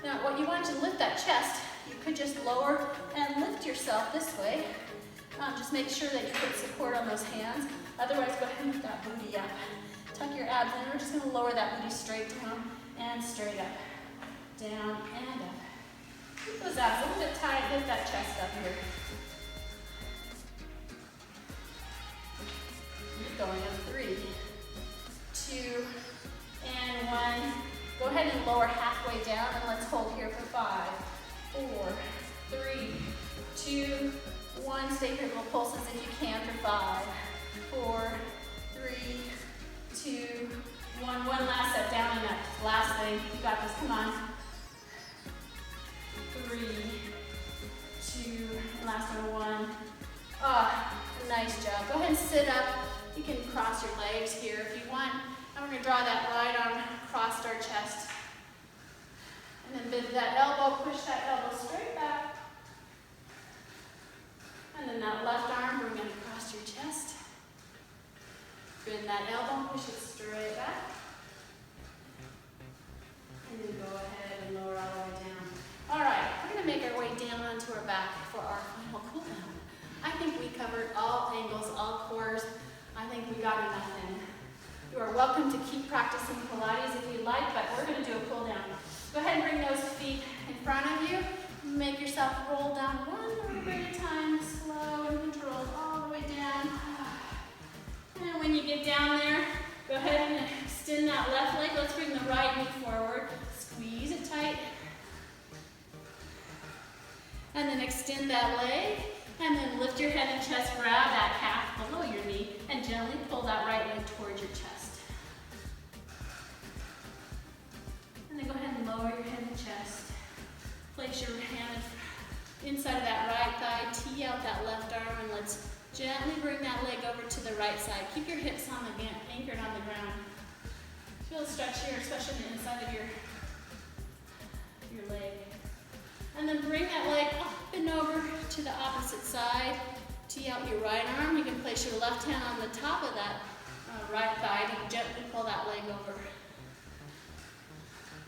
now what you want to lift that chest. You could just lower and lift yourself this way. Just make sure that you put support on those hands. Otherwise, go ahead and lift that booty up. Tuck your abs in. We're just going to lower that booty straight down and straight up. Down and up. Keep those abs a little bit tight. Lift that chest up here. Keep going up. 3, 2, and 1. Go ahead and lower halfway down, and let's hold here for 5, 4, 3, 2, 1. Stay here, little pulses if you can for 5, 4, 3, 2, 1. One last set down and up. Last thing. You got this. Come on. 3, 2, and last one, 1. Nice job. Go ahead and sit up. You can cross your legs here if you want. And we're going to draw that right arm across our chest. And then bend that elbow, push that elbow straight back. And then that left arm, bring it across your chest. Bend that elbow, push it straight back. And then go ahead and lower all the way down. All right, we're going to make our way down onto our back for our final cool down. I think we covered all angles, all cores. I think we got enough in. You are welcome to keep practicing Pilates if you like, but we're going to do a cool down. Go ahead and bring those feet in front of you. Make yourself roll down one leg at a time, slow and controlled all the way down. And when you get down there, go ahead and extend that left leg. Let's bring the right knee forward. Squeeze it tight. And then extend that leg. And then lift your head and chest, grab that calf below your knee, and gently pull that right leg towards your chest. And then go ahead and lower your head and chest. Place your hand inside of that right thigh, tee out that left arm, and let's gently bring that leg over to the right side. Keep your hips on the anchored on the ground. Feel a stretch here, especially on the inside of your leg. And then bring that leg up and over to the opposite side. Tee out your right arm. You can place your left hand on the top of that right thigh and gently pull that leg over.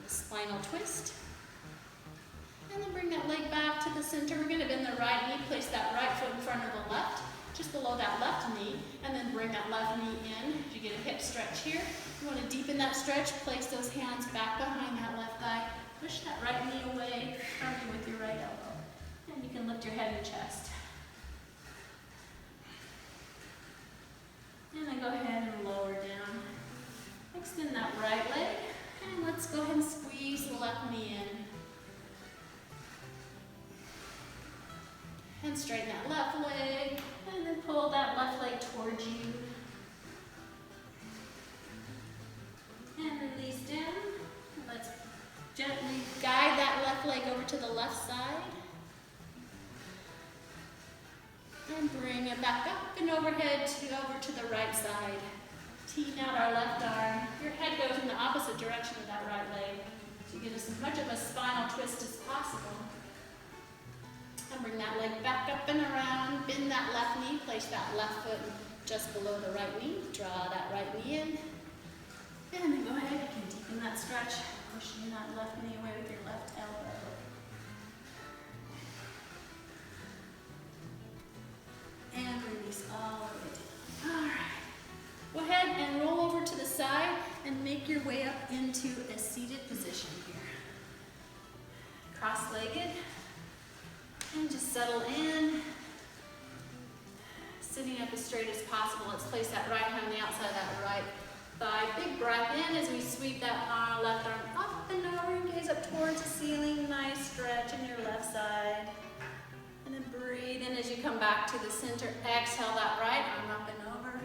The spinal twist. And then bring that leg back to the center. We're going to bend the right knee. Place that right foot in front of the left, just below that left knee. And then bring that left knee in. You get a hip stretch here. You want to deepen that stretch. Place those hands back behind that left thigh. Push that right knee away from you with your right elbow. And you can lift your head and chest. And then go ahead towards you. And release down. Let's gently guide that left leg over to the left side. And bring it back up and overhead over to the right side. Teeing out our left arm. Your head goes in the opposite direction of that right leg. So you get as much of a spinal twist as possible. And bring that leg back up and around. Bend that left knee. Place that left foot just below the right knee. Draw that right knee in. And then go ahead, you can deepen that stretch. Pushing that left knee away with your left elbow. And release all the way down. All right. Go ahead and roll over to the side and make your way up into a seated position here. Cross-legged. And just settle in. Sitting up as straight as possible. Let's place that right hand on the outside of that right thigh. Big breath in as we sweep that left arm up and over. Gaze up towards the ceiling. Nice stretch in your left side. And then breathe in as you come back to the center. Exhale that right arm up and over.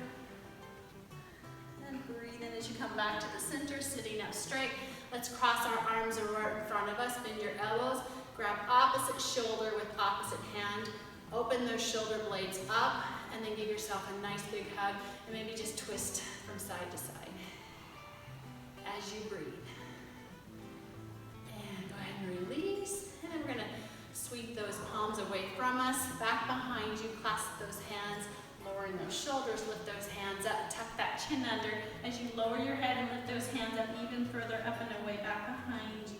And breathe in as you come back to the center, sitting up straight. Let's cross our arms right in front of us. Bend your elbows. Grab opposite shoulder with opposite hand. Open those shoulder blades up. And then give yourself a nice big hug. And maybe just twist from side to side as you breathe. And go ahead and release. And then we're going to sweep those palms away from us, back behind you, clasp those hands, lowering those shoulders, lift those hands up, tuck that chin under as you lower your head and lift those hands up even further up and away, back behind you.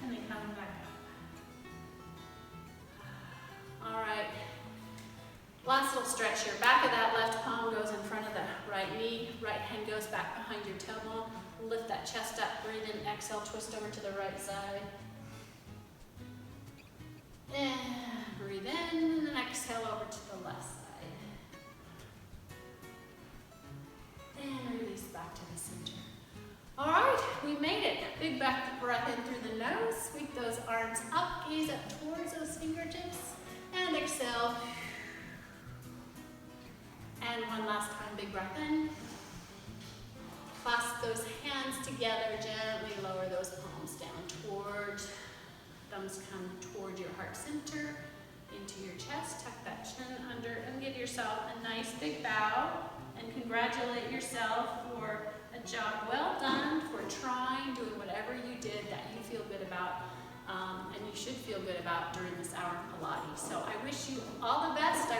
And then coming back up. All right. Last little stretch here. Back of that left palm goes in front of the right knee. Right hand goes back behind your tailbone. Lift that chest up, breathe in, exhale, twist over to the right side. And breathe in, and then exhale over to the left side. And release back to the center. All right, we made it. Big back breath in through the nose. Sweep those arms up, gaze up towards those fingertips. And exhale. And one last time, big breath in. Clasp those hands together, gently lower those palms down towards, thumbs come toward your heart center, into your chest, tuck that chin under, and give yourself a nice big bow, and congratulate yourself for a job well done, for trying, doing whatever you did that you feel good about, and you should feel good about during this hour of Pilates. So I wish you all the best.